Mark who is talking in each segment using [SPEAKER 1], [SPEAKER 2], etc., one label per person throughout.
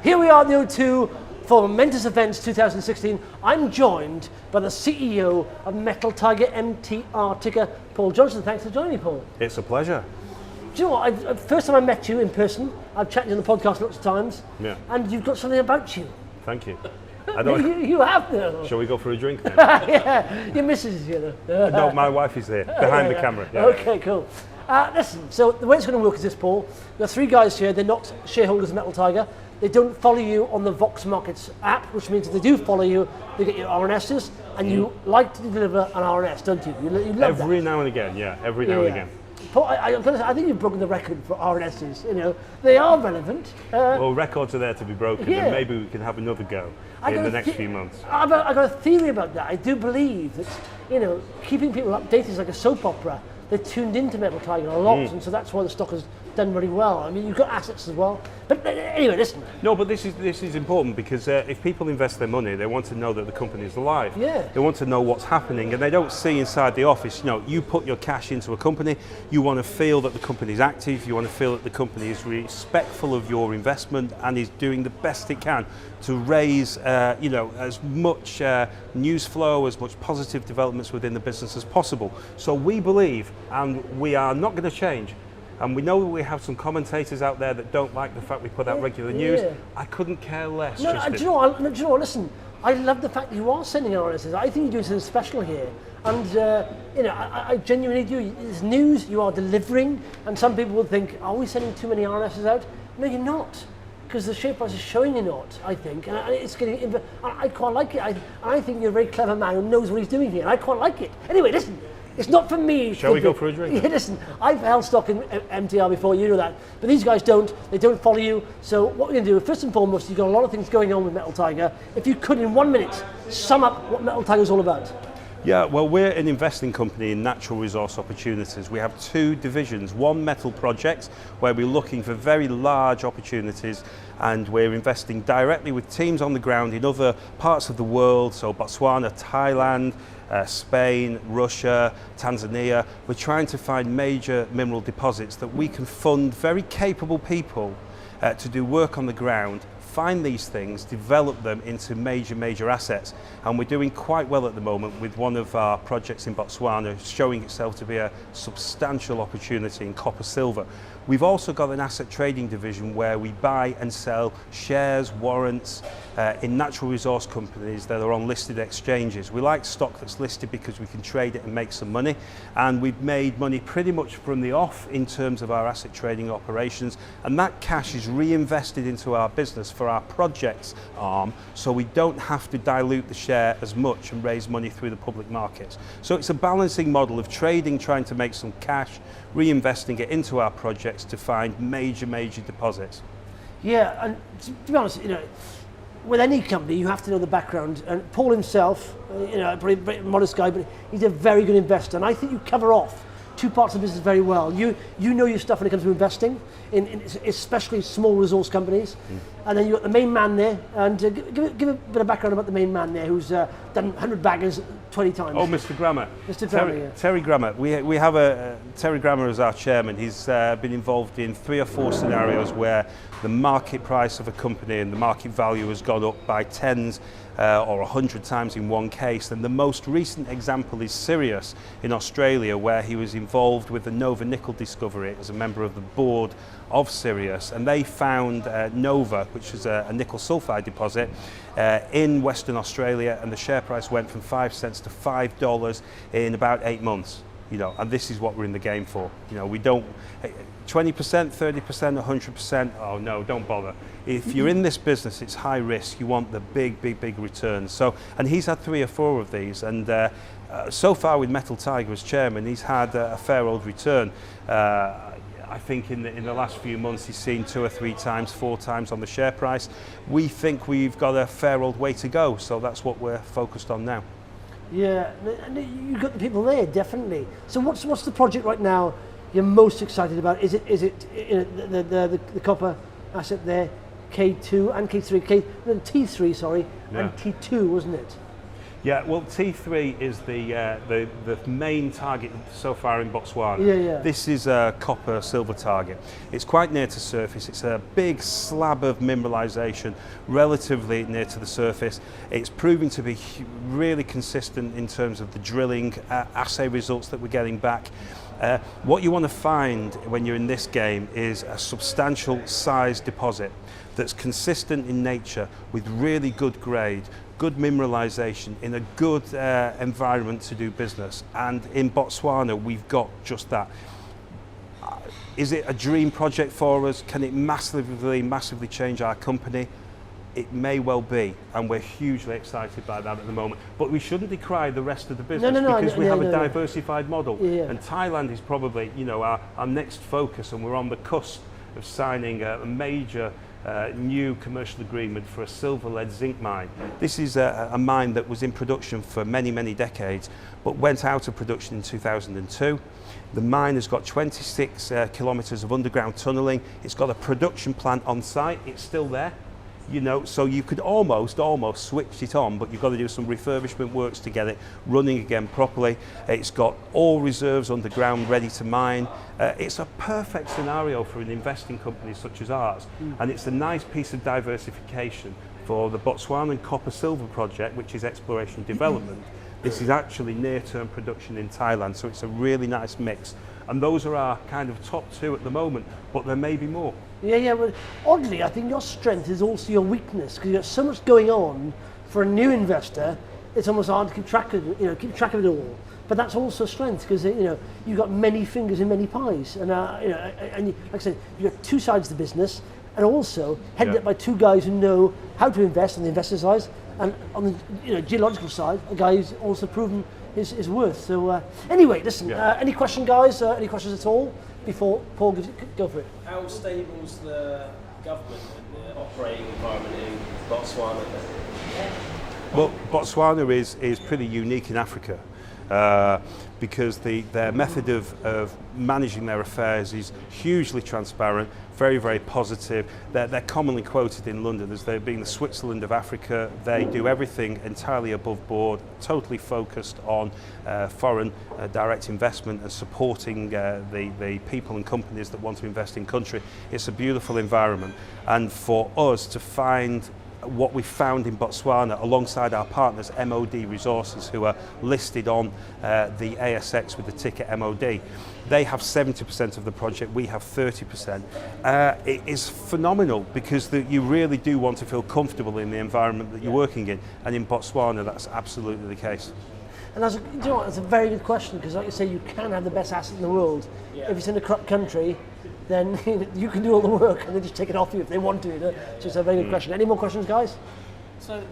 [SPEAKER 1] Here we are at the O2 for Momentous Events 2016. I'm joined by the CEO of Metal Tiger MTR ticker, Paul Johnson. Thanks for joining me, Paul.
[SPEAKER 2] It's a pleasure.
[SPEAKER 1] Do you know what? First time I met you in person, I've chatted to you on the podcast lots of times, and you've got something about you.
[SPEAKER 2] Thank you.
[SPEAKER 1] You have though.
[SPEAKER 2] Shall we go for a drink then?
[SPEAKER 1] Yeah, your missus is here though.
[SPEAKER 2] No, my wife is here, behind the camera. Yeah.
[SPEAKER 1] Okay, cool. Listen, so the way it's going to work is this, Paul. There are three guys here, they're not shareholders of Metal Tiger. They don't follow you on the Vox Markets app, which means if they do follow you, they get your RNSs, and you like to deliver an RNS, don't you? You love
[SPEAKER 2] every
[SPEAKER 1] that.
[SPEAKER 2] now and again, yeah, every now and again.
[SPEAKER 1] Paul, I think you've broken the record for RNSs. You know, they are relevant.
[SPEAKER 2] Well, records are there to be broken,
[SPEAKER 1] Yeah.
[SPEAKER 2] and maybe we can have another go in the next few months.
[SPEAKER 1] I've got a theory about that. I do believe that, you know, keeping people updated is like a soap opera. They're tuned into Metal Tiger a lot, and so that's why the stock has done very well. I mean, you've got assets as well. But anyway, listen.
[SPEAKER 2] No, but this is important because if people invest their money, they want to know that the company is alive.
[SPEAKER 1] Yeah.
[SPEAKER 2] They want to know what's happening, and they don't see inside the office. You know, you put your cash into a company, you want to feel that the company is active, you want to feel that the company is respectful of your investment and is doing the best it can to raise, you know, as much news flow, as much positive developments within the business as possible. So we believe, and we are not going to change. And we know we have some commentators out there that don't like the fact we put out regular news. I couldn't care less.
[SPEAKER 1] No, do you know what? Listen, I love the fact that you are sending RNSs. I think you're doing something special here. And, you know, I genuinely do. It's news you are delivering. And some people would think, are we sending too many RNSs out? No, you're not. Because the share price is showing you're not, I think. And it's getting, I quite like it. I think you're a very clever man who knows what he's doing here. And I quite like it. Anyway, listen. It's not for me.
[SPEAKER 2] Shall we go for a drink?
[SPEAKER 1] Yeah, listen, I've held stock in MTR before, you know that. But these guys don't. They don't follow you. So what we're going to do, first and foremost, you've got a lot of things going on with Metal Tiger. If you could, in 1 minute, sum up what Metal Tiger is all about.
[SPEAKER 2] Yeah, well, we're an investing company in natural resource opportunities. We have two divisions, one metal projects, where we're looking for very large opportunities, and we're investing directly with teams on the ground in other parts of the world, so Botswana, Thailand, Spain, Russia, Tanzania. We're trying to find major mineral deposits that we can fund very capable people to do work on the ground, find these things, develop them into major assets. And we're doing quite well at the moment with one of our projects in Botswana showing itself to be a substantial opportunity in copper silver. We've also got an asset trading division where we buy and sell shares, warrants in natural resource companies that are on listed exchanges. We like stock that's listed because we can trade it and make some money, and we've made money pretty much from the off in terms of our asset trading operations, and that cash is reinvested into our business for our projects arm, so we don't have to dilute the share as much and raise money through the public markets. So it's a balancing model of trading, trying to make some cash, reinvesting it into our projects to find major deposits.
[SPEAKER 1] Yeah, and to be honest, you know, with any company you have to know the background, and Paul himself, you know, a very modest guy, but he's a very good investor, and I think you cover off two parts of the business very well. You know your stuff when it comes to investing, in especially small resource companies, and then you've got the main man there, and give a bit of background about the main man there who's done 100 baggers 20 times.
[SPEAKER 2] Oh, Mr. Grammer.
[SPEAKER 1] Mr. Grammer, yeah.
[SPEAKER 2] Terry Grammer. We have Terry Grammer as our chairman. He's been involved in 3 or 4 scenarios where the market price of a company and the market value has gone up by tens or 100 times in one case. And the most recent example is Sirius in Australia, where he was involved with the Nova nickel discovery as a member of the board of Sirius, and they found Nova, which is a nickel sulfide deposit in Western Australia, and the share price went from 5 cents to $5 in about 8 months. You know, and this is what we're in the game for. You know, we don't 20%, 30%, 100%. Oh no, don't bother. If you're in this business, it's high risk. You want the big returns. So, and he's had 3 or 4 of these, and so far with Metal Tiger as chairman, he's had a fair old return. I think in the last few months he's seen 2 or 3 times, 4 times on the share price. We think we've got a fair old way to go, so that's what we're focused on now.
[SPEAKER 1] Yeah, and you've got the people there, definitely. So what's the project right now you're most excited about? Is it you know, the copper asset there, K2 and K3, T3, sorry, and T2, wasn't it?
[SPEAKER 2] Yeah, well, T3 is the main target so far in Botswana.
[SPEAKER 1] Yeah.
[SPEAKER 2] This is a copper silver target. It's quite near to surface. It's a big slab of mineralisation relatively near to the surface. It's proving to be really consistent in terms of the drilling assay results that we're getting back. What you want to find when you're in this game is a substantial size deposit that's consistent in nature with really good grade, good mineralisation in a good environment to do business. And in Botswana, we've got just that. Is it a dream project for us? Can it massively change our company? It may well be, and we're hugely excited by that at the moment. But we shouldn't decry the rest of the business because we have a diversified model. And Thailand is probably, our next focus, and we're on the cusp of signing a major new commercial agreement for a silver lead zinc mine. This is a mine that was in production for many decades, but went out of production in 2002. The mine has got 26 kilometres of underground tunnelling. It's got a production plant on site. It's still there. So you could almost switch it on, but you've got to do some refurbishment works to get it running again properly. It's got all reserves underground ready to mine. It's a perfect scenario for an investing company such as ours, and it's a nice piece of diversification for the Botswana copper silver project, which is exploration development. This is actually near-term production in Thailand, so it's a really nice mix. And those are our kind of top two at the moment, but there may be more.
[SPEAKER 1] Yeah, but oddly, I think your strength is also your weakness, because you've got so much going on for a new investor. It's almost hard to keep track of it all. But that's also a strength, because you've got many fingers in many pies, and and like I said, you've got two sides of the business, and also headed up by two guys who know how to invest on the investor side, and on the geological side, a guy who's also proven his worth. So anyway, listen. Any question, guys? Any questions at all before Paul go for it?
[SPEAKER 3] How stable is the government and the operating environment in Botswana?
[SPEAKER 2] Well, Botswana is pretty unique in Africa because their method of managing their affairs is hugely transparent, very positive. They're commonly quoted in London as they being the Switzerland of Africa. They do everything entirely above board, totally focused on foreign direct investment and supporting the people and companies that want to invest in country. It's a beautiful environment, and for us to find what we found in Botswana alongside our partners MOD Resources, who are listed on the ASX with the ticker MOD. They have 70% of the project, we have 30%. It is phenomenal because you really do want to feel comfortable in the environment that you're working in, and in Botswana that's absolutely the case.
[SPEAKER 1] And that's a very good question, because like you say, you can have the best asset in the world. If it's in a corrupt country, then you can do all the work and they just take it off you if they want to. So it's a very good question. Any more questions, guys?
[SPEAKER 3] So,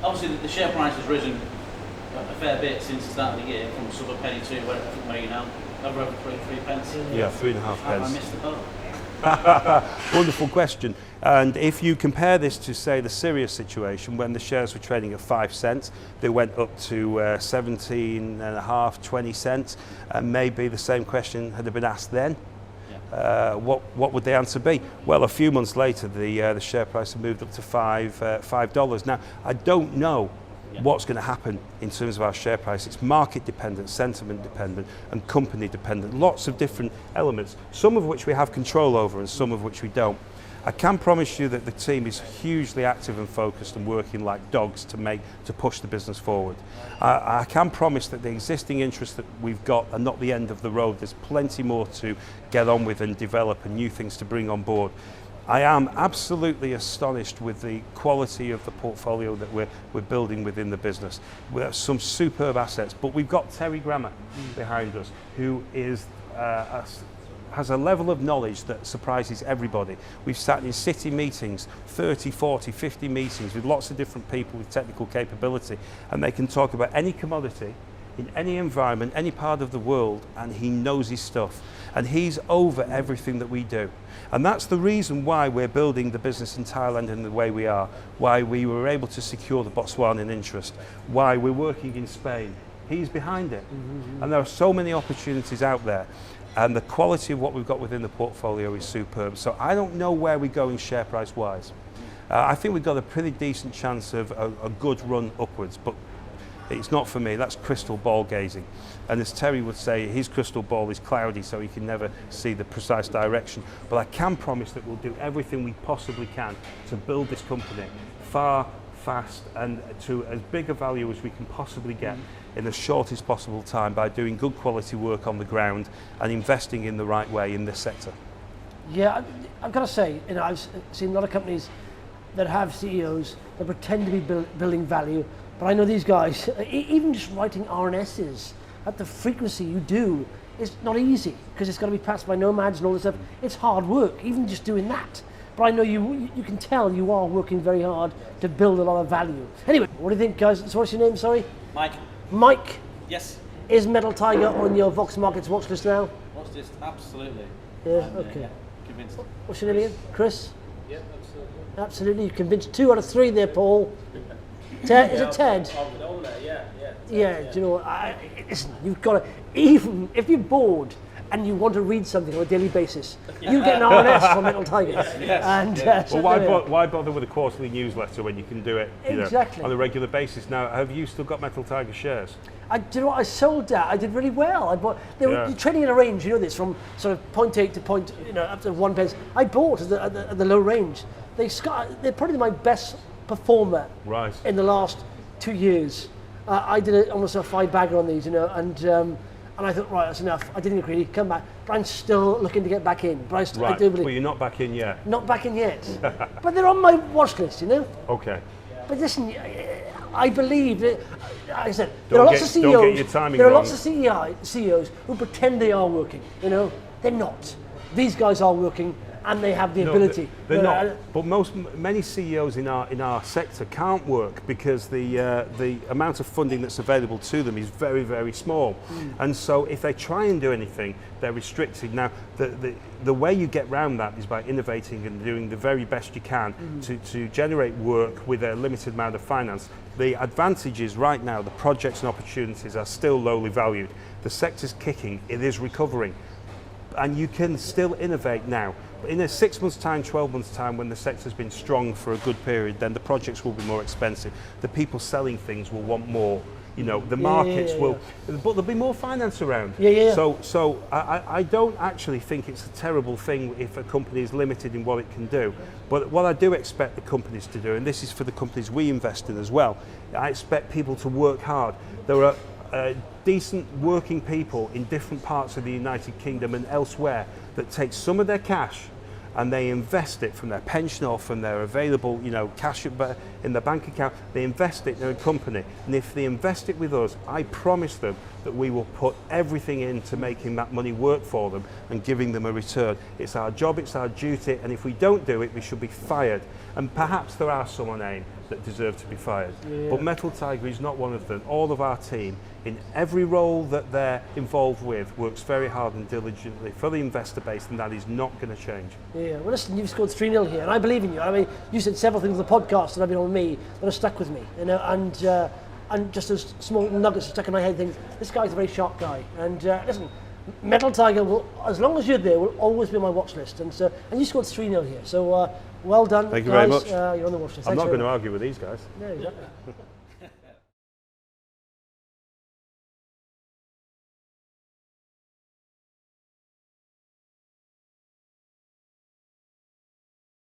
[SPEAKER 3] obviously the share price has risen a fair bit since the start of the year, from sort of penny to where you now, over 3 pence.
[SPEAKER 2] Yeah, 3.5 pence.
[SPEAKER 3] I missed the boat.
[SPEAKER 2] Wonderful question. And if you compare this to, say, the Syria situation, when the shares were trading at 5 cents, they went up to 17.5, 20 cents, and maybe the same question had been asked then. What would the answer be? Well, a few months later, the share price had moved up to $5. Now, I don't know what's going to happen in terms of our share price. It's market dependent, sentiment dependent, and company dependent. Lots of different elements, some of which we have control over and some of which we don't. I can promise you that the team is hugely active and focused and working like dogs to push the business forward. I can promise that the existing interests that we've got are not the end of the road. There's plenty more to get on with and develop, and new things to bring on board. I am absolutely astonished with the quality of the portfolio that we're building within the business. We have some superb assets, but we've got Terry Grammer behind us, who is has a level of knowledge that surprises everybody. We've sat in city meetings, 30, 40, 50 meetings with lots of different people with technical capability, and they can talk about any commodity in any environment, any part of the world, and he knows his stuff. And he's over everything that we do. And that's the reason why we're building the business in Thailand in the way we are, why we were able to secure the Botswanan interest, why we're working in Spain. He's behind it. And there are so many opportunities out there. And the quality of what we've got within the portfolio is superb. So I don't know where we're going share price wise. I think we've got a pretty decent chance of a good run upwards, but It's not for me, that's crystal ball gazing. And as Terry would say, his crystal ball is cloudy, so he can never see the precise direction. But I can promise that we'll do everything we possibly can to build this company far, fast, and to as big a value as we can possibly get in the shortest possible time by doing good quality work on the ground and investing in the right way in this sector.
[SPEAKER 1] Yeah, I've got to say, you know, I've seen a lot of companies that have CEOs that pretend to be building value, but I know these guys, even just writing RNSs at the frequency you do, is not easy because it's got to be passed by nomads and all this stuff. It's hard work, even just doing that. But I know you can tell you are working very hard to build a lot of value. Anyway, what do you think, guys? So what's your name, sorry?
[SPEAKER 3] Mike.
[SPEAKER 1] Mike?
[SPEAKER 3] Yes.
[SPEAKER 1] Is Metal Tiger on your Vox Markets watch list now?
[SPEAKER 3] Watch this, absolutely.
[SPEAKER 1] Yeah, okay.
[SPEAKER 3] Convinced.
[SPEAKER 1] What's your name again? Chris?
[SPEAKER 4] Yeah, absolutely.
[SPEAKER 1] Absolutely. You've convinced 2 out of 3 there, Paul. Ted, is it Ted?
[SPEAKER 4] On there, yeah.
[SPEAKER 1] Yeah, do you know what? Listen, you've got to, even if you're bored and you want to read something on a daily basis, you get an RNS from Metal Tiger.
[SPEAKER 3] Yes.
[SPEAKER 2] Well, why bother with a quarterly newsletter when you can do it
[SPEAKER 1] Exactly.
[SPEAKER 2] on a regular basis? Now, have you still got Metal Tiger shares?
[SPEAKER 1] Do you know what? I sold that. I did really well. I bought. They were trading in a range. You know this, from sort of 0.8 to point, up to 1 pence. I bought at the low range. They're probably my best performer in the last 2 years. I did almost a 5-bagger on these, and I thought, right, that's enough. I didn't agree. Come back, but I'm still looking to get back in. But I do believe.
[SPEAKER 2] Well, you're not back in yet.
[SPEAKER 1] Not back in yet, but they're on my watch list.
[SPEAKER 2] Okay.
[SPEAKER 1] But listen, I believe that, like I said, there are lots of CEOs.
[SPEAKER 2] Don't get your timing
[SPEAKER 1] there are
[SPEAKER 2] wrong.
[SPEAKER 1] lots of CEOs who pretend they are working. They're not. These guys are working, and they have the ability.
[SPEAKER 2] They're not. But many CEOs in our sector can't work because the amount of funding that's available to them is very, very small. And so if they try and do anything, they're restricted. Now, the way you get around that is by innovating and doing the very best you can to generate work with a limited amount of finance. The advantage is right now the projects and opportunities are still lowly valued. The sector's kicking, it is recovering. And you can still innovate now. In a 6 months' time, 12 months' time, when the sector's been strong for a good period, then the projects will be more expensive. The people selling things will want more. The markets will, but there'll be more finance around. So I don't actually think it's a terrible thing if a company is limited in what it can do. But what I do expect the companies to do, and this is for the companies we invest in as well, I expect people to work hard. There are decent working people in different parts of the United Kingdom and elsewhere that take some of their cash and they invest it from their pension or from their available, cash in their bank account. They invest it in a company, and if they invest it with us, I promise them that we will put everything into making that money work for them and giving them a return. It's our job, it's our duty, and if we don't do it, we should be fired. And perhaps there are some on AIM that deserve to be fired. But Metal Tiger is not one of them. All of our team, in every role that they're involved with, works very hard and diligently for the investor base, and that is not going to change. Yeah,
[SPEAKER 1] well listen, you've scored 3-0 here, and I believe in you. I mean, you said several things on the podcast that have been on me that have stuck with me, and just as small nuggets stuck in my head, things, this guy's a very sharp guy. And listen, Metal Tiger, will, as long as you're there, will always be on my watch list. And you scored 3-0 here, so well done.
[SPEAKER 2] Thank you
[SPEAKER 1] guys.
[SPEAKER 2] very much.
[SPEAKER 1] You're on the watch list.
[SPEAKER 2] I'm
[SPEAKER 1] Thanks
[SPEAKER 2] not going to
[SPEAKER 1] much.
[SPEAKER 2] argue with these guys.
[SPEAKER 1] No, exactly.